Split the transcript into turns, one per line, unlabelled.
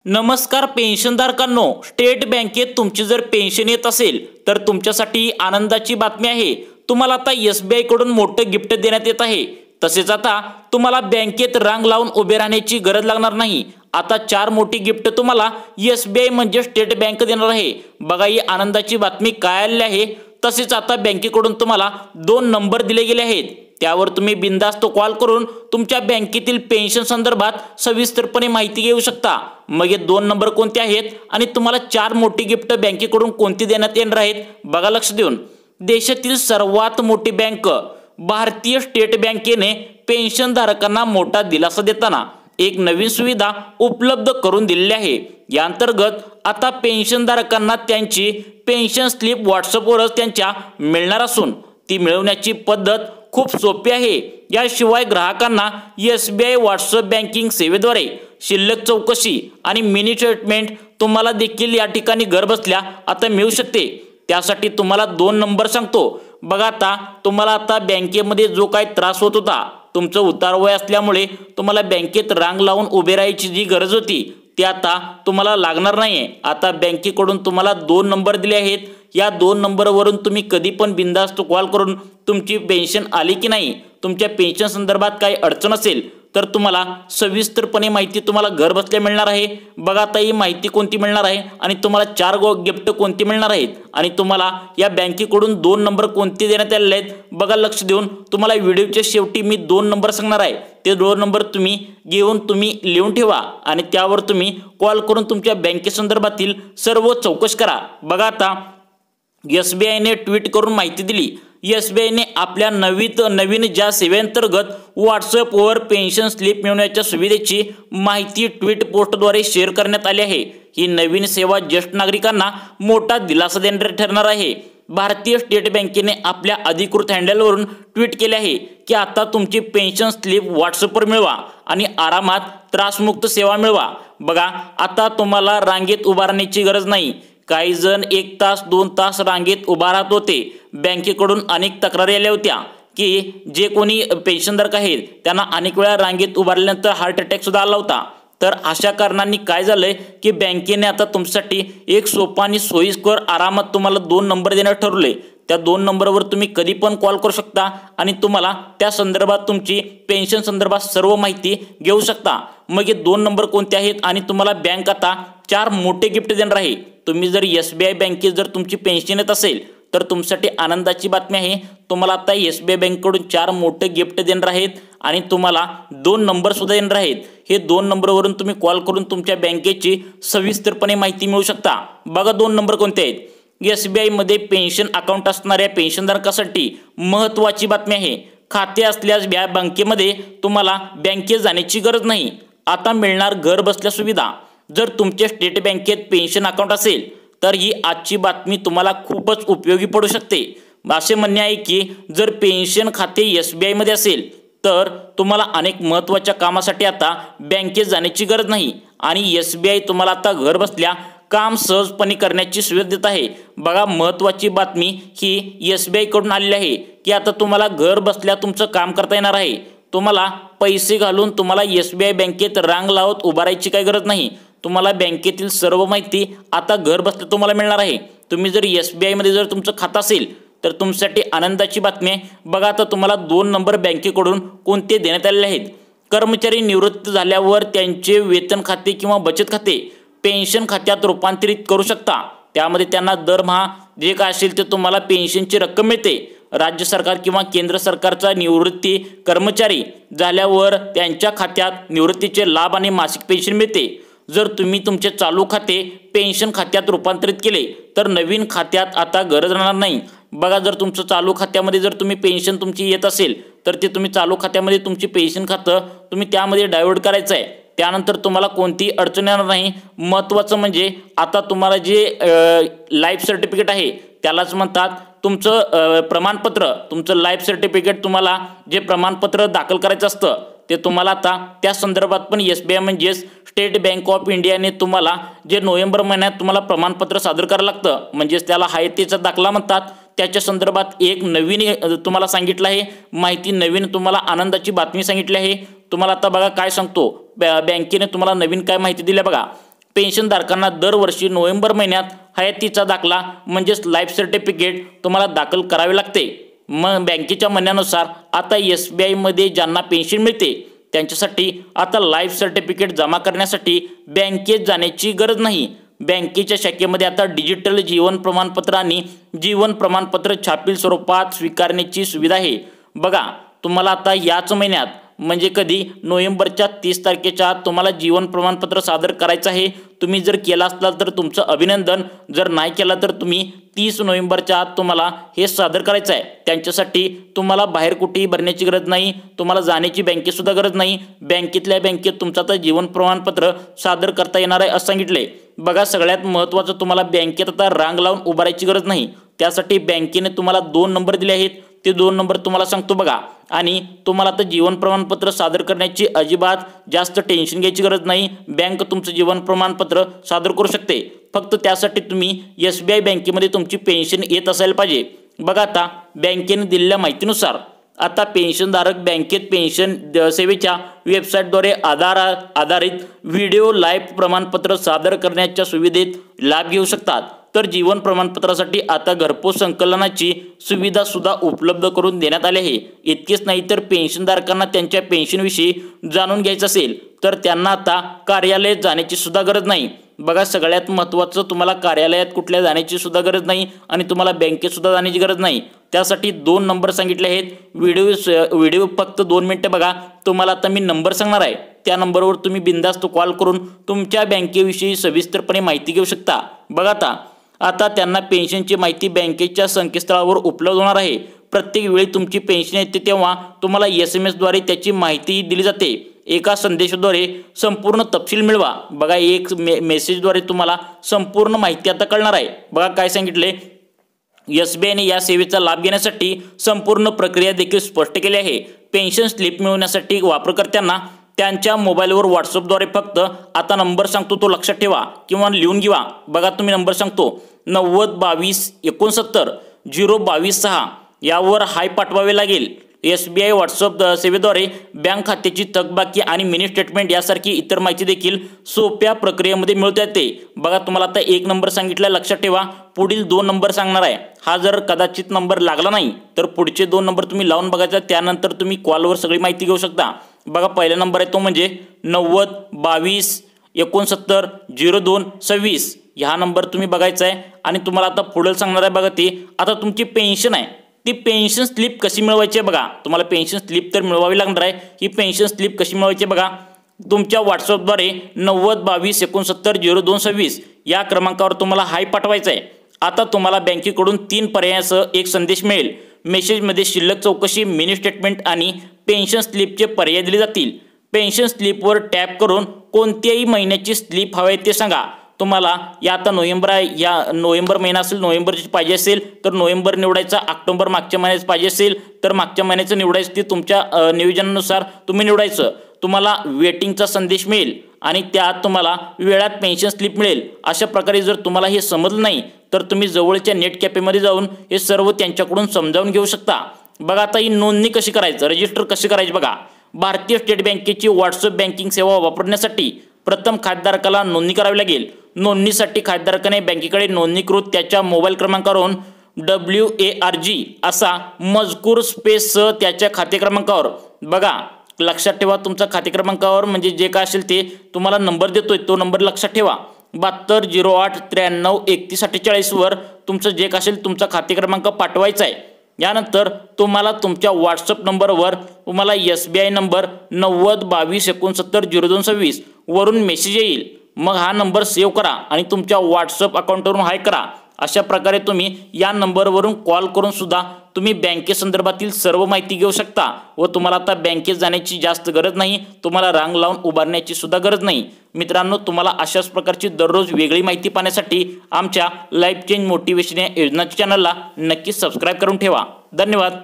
नमस्कार पेन्शनधारकांनो, स्टेट बँकेत तुमची जर पेन्शन येत असेल तर तुमच्यासाठी आनंदाची बातमी आहे। तुम्हाला आता एसबीआय कडून मोठं गिफ्ट देण्यात येत आहे। तसेच आता तुम्हाला बँकेत रांग लावून उभे राहण्याची गरज लागणार नाही। आता 4 मोठी गिफ्ट तुम्हाला एसबीआय म्हणजे स्टेट बँक देणार आहे। बघा ही आनंदाची बातमी काय आली आहे। तसेच आता बँकेकडून तुम्हाला 2 नंबर दिले गेले आहेत, त्यावर तुम्ही बिनधास्त कॉल करून तुमच्या बँकेतील पेन्शन संदर्भात सविस्तरपणे माहिती घेऊ शकता। मग हे 2 नंबर कोणते आहेत आणि तुम्हाला 4 मोठी गिफ्ट बँकेकडून कोणती देण्यात येणार आहेत, बघा लक्ष देऊन। देशातील सर्वात मोठी बँक भारतीय स्टेट बँकेने पेन्शनधारकांना मोठा दिलासा देताना एक नवीन सुविधा उपलब्ध करून दिलेली आहे। या अंतर्गत आता पेन्शनधारकांना त्यांची पेन्शन स्लिप व्हॉट्सअपवरच त्यांच्या मिळणार असून ती मिळवण्याची पद्धत खूप सोपी आहे। याशिवाय ग्राहकांना एसबीआय व्हॉट्सअप बँकिंग सेवेद्वारे शिल्लक चौकशी आणि मिनी स्टेटमेंट तुम्हाला देखील या ठिकाणी घरबसल्या आता मिळू शकते। त्यासाठी तुम्हाला 2 नंबर सांगतो। बघा आता तुम्हाला आता बँकेमध्ये जो काही त्रास होत होता, तुमचं उतार वय असल्यामुळे तुम्हाला बँकेत रांग लावून उभे राहायची जी गरज होती ती आता तुम्हाला लागणार नाहीये। आता बँकेकडून तुम्हाला 2 नंबर दिले आहेत। या 2 नंबरवरून तुम्ही कधी पण बिनधास्त कॉल करून तुमची पेन्शन आली की नाही, तुमच्या पेन्शन संदर्भात काही अडचण असेल तर तुम्हाला सविस्तरपणे माहिती तुम्हाला घर बसल्या मिळणार आहे। बघा आता ही माहिती कोणती मिळणार आहे आणि तुम्हाला 4 गिफ्ट कोणती मिळणार आहेत आणि तुम्हाला या बँकेकडून 2 नंबर कोणते देण्यात आलेले आहेत, बघा लक्ष देऊन। तुम्हाला व्हिडिओच्या शेवटी मी 2 नंबर सांगणार आहे, ते 2 नंबर तुम्ही घेऊन तुम्ही लिहून ठेवा आणि त्यावर तुम्ही कॉल करून तुमच्या बँकेसंदर्भातील सर्व चौकशी करा। बघा आता एसबीआयने ट्विट करून माहिती दिली। एसबीआयने आपल्या नवीन ज्या सेवेअंतर्गत व्हॉट्सअपवर पेन्शन स्लिप मिळवण्याच्या सुविधेची माहिती ट्विट पोस्टद्वारे शेअर करण्यात आली आहे। ही नवीन सेवा ज्येष्ठ नागरिकांना मोठा दिलासा देणारी ठरणार आहे। भारतीय स्टेट बँकेने आपल्या अधिकृत हँडलवरून ट्विट केले आहे की आता तुमची पेन्शन स्लिप व्हॉट्सअपवर मिळवा आणि आरामात त्रासमुक्त सेवा मिळवा। बघा आता तुम्हाला रांगेत उभा राहण्याची गरज नाही। काही जण 1 तास 2 तास रांगेत उभा राहत होते। बँकेकडून अनेक तक्रारी आल्या होत्या की जे कोणी पेन्शनधारक आहेत त्यांना अनेक वेळा रांगेत उभारल्यानंतर हार्ट अटॅक सुद्धा आला होता। तर अशा कारणांनी काय झालंय की बँकेने आता तुमच्यासाठी एक सोपा आणि सोयीस्कर आरामात तुम्हाला 2 नंबर देण्यात ठरवले। त्या 2 नंबरवर तुम्ही कधी पण कॉल करू शकता आणि तुम्हाला त्या संदर्भात तुमची पेन्शन संदर्भात सर्व माहिती घेऊ शकता। मग हे 2 नंबर कोणते आहेत आणि तुम्हाला बँक आता 4 मोठे गिफ्ट देणार आहे। तुम्ही जर एसबीआय बँकेत जर तुमची पेन्शन येत असेल तर तुमच्यासाठी आनंदाची बातमी आहे। तुम्हाला आता एसबीआय बँकेकडून 4 मोठे गिफ्ट देणार आहेत आणि तुम्हाला 2 नंबर सुद्धा देणार आहेत। हे 2 नंबरवरून तुम्ही कॉल करून तुमच्या बँकेची सविस्तरपणे माहिती मिळवू शकता। बघा 2 नंबर कोणते आहेत। एसबीआय मध्ये पेन्शन अकाउंट असणाऱ्या पेन्शनधारकासाठी महत्त्वाची बातमी आहे। खाते असल्यास या बँकेमध्ये तुम्हाला बँकेत जाण्याची गरज नाही। आता मिळणार घर बसल्या सुविधा। जर तुमचे स्टेट बँकेत पेन्शन अकाउंट असेल तर ही आजची बातमी तुम्हाला खूपच उपयोगी पडू शकते। असे म्हणणे आहे की जर पेन्शन खाते एसबीआय मध्ये असेल तर तुम्हाला अनेक महत्त्वाच्या कामासाठी आता बँकेत जाण्याची गरज नाही आणि एसबीआय तुम्हाला आता घर बसल्या काम सहजपणे करण्याची सुविधा देत आहे। बघा महत्त्वाची बातमी ही एसबीआय कडून आलेली आहे की आता तुम्हाला घर बसल्या तुमचं काम करता येणार आहे। तुम्हाला पैसे घालून तुम्हाला एसबीआय बँकेत रांग लावत उभा राहायची काही गरज नाही। तुम्हाला बँकेतील सर्व माहिती आता घर बसल्या तुम्हाला मिळणार आहे। तुम्ही जर एसबीआय मध्ये जर तुमचं खातं असेल तर तुमच्यासाठी आनंदाची बातमी आहे। बघा आता तुम्हाला 2 नंबर बँकेकडून कोणते देण्यात आलेले आहेत। कर्मचारी निवृत्त झाल्यावर त्यांचे वेतन खाते किंवा बचत खाते पेन्शन खात्यात रूपांतरित करू शकता। त्यामध्ये त्यांना दरमहा जे काय असेल ते तुम्हाला पेन्शनची रक्कम मिळते। राज्य सरकार किंवा केंद्र सरकारचा निवृत्ती कर्मचारी झाल्यावर त्यांच्या खात्यात निवृत्तीचे लाभ आणि मासिक पेन्शन मिळते। जर तुम्ही तुमचे चालू खाते पेन्शन खात्यात रूपांतरित केले तर नवीन खात्यात आता गरज राहणार नाही। बघा जर तुमचं चालू खात्यामध्ये जर तुम्ही पेन्शन तुमची येत असेल तर ते तुम्ही चालू खात्यामध्ये तुमची पेन्शन खातं तुम्ही त्यामध्ये डायव्हर्ट करायचं आहे। त्यानंतर तुम्हाला कोणतीही अडचण येणार नाही। महत्त्वाचं म्हणजे आता तुम्हाला जे लाईफ सर्टिफिकेट आहे त्यालाच म्हणतात तुमचं प्रमाणपत्र, तुमचं लाईफ सर्टिफिकेट तुम्हाला जे प्रमाणपत्र दाखल करायचं असतं ते तुम्हाला आता त्या संदर्भात पण एसबीआय म्हणजेच स्टेट बँक ऑफ इंडियाने तुम्हाला जे नोव्हेंबर महिन्यात तुम्हाला प्रमाणपत्र सादर करायला लागतं, म्हणजेच त्याला हायतेचा दाखला म्हणतात। त्याच्या संदर्भात एक नवीन तुम्हाला सांगितलं आहे माहिती, नवीन तुम्हाला आनंदाची बातमी सांगितली आहे। तुम्हाला आता बघा काय सांगतो, बँकेने तुम्हाला नवीन काय माहिती दिली बघा। पेन्शनधारकांना दरवर्षी नोव्हेंबर महिन्यात हयातीचा दाखला म्हणजेच लाईफ सर्टिफिकेट तुम्हाला दाखल करावे लागते। मग बँकेच्या म्हणण्यानुसार आता SBI मध्ये ज्यांना पेन्शन मिळते त्यांच्यासाठी आता लाईफ सर्टिफिकेट जमा करण्यासाठी बँकेत जाण्याची गरज नाही। बँकेच्या शाखेमध्ये आता डिजिटल जीवन प्रमाणपत्र आणि जीवन प्रमाणपत्र छापील स्वरूपात स्वीकारण्याची सुविधा आहे। बघा तुम्हाला आता याच महिन्यात म्हणजे कधी नोव्हेंबरच्या 30 तारखेच्या आत तुम्हाला जीवन प्रमाणपत्र सादर करायचं आहे। तुम्ही जर केला असला तर तुमचं अभिनंदन, जर नाही केला तर तुम्ही 30 नोव्हेंबरच्या आत तुम्हाला हे सादर करायचं आहे। त्यांच्यासाठी तुम्हाला बाहेर कुठेही भरण्याची गरज नाही, तुम्हाला जाण्याची बँकेतसुद्धा गरज नाही। बँकेतल्या बँकेत तुमचं आता जीवन प्रमाणपत्र सादर करता येणार आहे असं सांगितले। बघा सगळ्यात महत्त्वाचं तुम्हाला बँकेत आता रांग लावून उभारायची गरज नाही। त्यासाठी बँकेने तुम्हाला 2 नंबर दिले आहेत, ते 2 नंबर तुम्हाला सांगतो बघा। आणि तुम्हाला आता जीवन प्रमाणपत्र सादर करण्याची अजिबात जास्त टेन्शन घ्यायची गरज नाही। बँक तुमचं जीवन प्रमाणपत्र सादर करू शकते। फक्त त्यासाठी तुम्ही SBI बँकेमध्ये तुमची पेन्शन येत असायला पाहिजे। बघा आता बँकेने दिलेल्या माहितीनुसार आता पेन्शनधारक बँकेत पेन्शन सेवेच्या वेबसाईटद्वारे आधारित व्हिडिओ लाईव्ह प्रमाणपत्र सादर करण्याच्या सुविधेत लाभ घेऊ शकतात। तर जीवन प्रमाणपत्रासाठी आता घरपोच संकलनाची सुविधा सुद्धा उपलब्ध करून देण्यात आली आहे। इतकेच नाही तर पेन्शनधारकांना त्यांच्या पेन्शनविषयी जाणून घ्यायचं असेल तर त्यांना आता कार्यालयात जाण्याची सुद्धा गरज नाही। बघा सगळ्यात महत्त्वाचं तुम्हाला कार्यालयात कुठल्या जाण्याची सुद्धा गरज नाही आणि तुम्हाला बँकेत सुद्धा जाण्याची गरज नाही। त्यासाठी 2 नंबर सांगितले आहेत। व्हिडिओ फक्त 2 मिनिटं बघा। तुम्हाला आता मी नंबर सांगणार आहे, त्या नंबरवर तुम्ही बिनधास्त कॉल करून तुमच्या बँकेविषयी सविस्तरपणे माहिती घेऊ शकता। बघा आता त्यांना पेन्शनची माहिती बँकेच्या संकेतस्थळावर उपलब्ध होणार आहे। प्रत्येक वेळी तुमची पेन्शन येते तेव्हा तुम्हाला SMS द्वारे त्याची माहिती दिली जाते। एका संदेशाद्वारे संपूर्ण तपशील मिळवा। बघा एक मेसेजद्वारे तुम्हाला संपूर्ण माहिती आता कळणार आहे। बघा काय सांगितले, SBIने या सेवेचा लाभ घेण्यासाठी संपूर्ण प्रक्रिया देखील स्पष्ट केली आहे। पेन्शन स्लिप मिळवण्यासाठी वापरकर्त्यांना त्यांच्या मोबाईलवर व्हॉट्सअपद्वारे फक्त आता नंबर सांगतो तो लक्षात ठेवा किंवा लिहून घ्या। बघा तुम्ही नंबर सांगतो 90 22 69 022 6 यावर हाय पाठवावे लागेल। SBI व्हॉट्सअप सेवेद्वारे बँक खात्याची थकबाकी आणि मिनी स्टेटमेंट यासारखी इतर माहिती देखील सोप्या प्रक्रियेमध्ये मिळवता येते। बघा तुम्हाला आता 1 नंबर सांगितला लक्षात ठेवा, पुढील 2 नंबर सांगणार आहे। हा जर कदाचित नंबर लागला नाही तर पुढचे 2 नंबर तुम्ही लावून बघायचा, त्यानंतर तुम्ही कॉलवर सगळी माहिती घेऊ शकता। बघा पहिला नंबर आहे तो म्हणजे 90 22 69 02 26 हा नंबर तुम्ही बघायचा आहे। आणि तुम्हाला आता पुढे सांगणार आहे बघा ते आता तुमची पेन्शन आहे ती पेन्शन स्लिप कशी मिळवायची आहे। बघा तुम्हाला पेन्शन स्लिप तर मिळवावी लागणार आहे। ही पेन्शन स्लिप कशी मिळवायची बघा, तुमच्या व्हॉट्सअपद्वारे 90 22 69 02 26 या क्रमांकावर तुम्हाला हाय पाठवायचा आहे। आता तुम्हाला बँकेकडून 3 पर्यायासह एक संदेश मिळेल। मेसेजमध्ये शिल्लक चौकशी, मिनी स्टेटमेंट आणि पेन्शन स्लिपचे पर्याय दिले जातील। पेन्शन स्लिपवर टॅप करून कोणत्याही महिन्याची स्लिप हवी ते सांगा। तुम्हाला या आता नोव्हेंबर महिना असेल, नोव्हेंबरची पाहिजे असेल तर नोव्हेंबर निवडायचा, ऑक्टोबर मागच्या महिन्याचं पाहिजे असेल तर मागच्या महिन्याचं निवडायचं, ते तुमच्या नियोजनानुसार तुम्ही निवडायचं। तुम्हाला वेटिंगचा संदेश मिळेल आणि त्यात तुम्हाला वेळात पेन्शन स्लिप मिळेल। अशा प्रकारे जर तुम्हाला हे समजलं नाही तर तुम्ही जवळच्या नेट कॅफेमध्ये जाऊन हे सर्व त्यांच्याकडून समजावून घेऊ शकता। बघा आता ही नोंदणी कशी करायचं, रजिस्टर कशी करायची बघा। भारतीय स्टेट बँकेची व्हॉट्सअप बँकिंग सेवा वापरण्यासाठी प्रथम खातेधारकाला नोंदणी करावी लागेल। नोंदणीसाठी खातेधारकाने बँकेकडे नोंदणीकृत त्याच्या मोबाईल क्रमांकावरून WARG असा मजकूर स्पेससह त्याच्या खाते क्रमांकावर, बघा लक्षात ठेवा तुमचा खाते क्रमांकावर म्हणजे जे काय असेल ते तुम्हाला नंबर देतोय तो नंबर लक्षात ठेवा 72 08 93 31 48 वर तुमचं जे काय असेल तुमचा खाते क्रमांक पाठवायचा आहे। यानंतर तुम्हाला तुमच्या व्हॉट्सअप नंबरवर तुम्हाला SBI नंबर 90 22 69 02 26 वरून मेसेज येईल। मग हा नंबर सेव्ह करा आणि तुमच्या व्हॉट्सअप अकाउंटवरून हाय करा। अशा प्रकारे तुम्ही या नंबरवरून कॉल करून सुद्धा तुम्ही बँकेसंदर्भातील सर्व माहिती घेऊ शकता व तुम्हाला आता बँकेत जाण्याची जास्त गरज नाही, तुम्हाला रांग लावून उभारण्याची सुद्धा गरज नाही। मित्रांनो तुम्हाला अशाच प्रकारची दररोज वेगळी माहिती पाहण्यासाठी आमच्या लाईफ चेंज मोटिवेशन या योजनाच्या चॅनलला नक्की सबस्क्राईब करून ठेवा। धन्यवाद।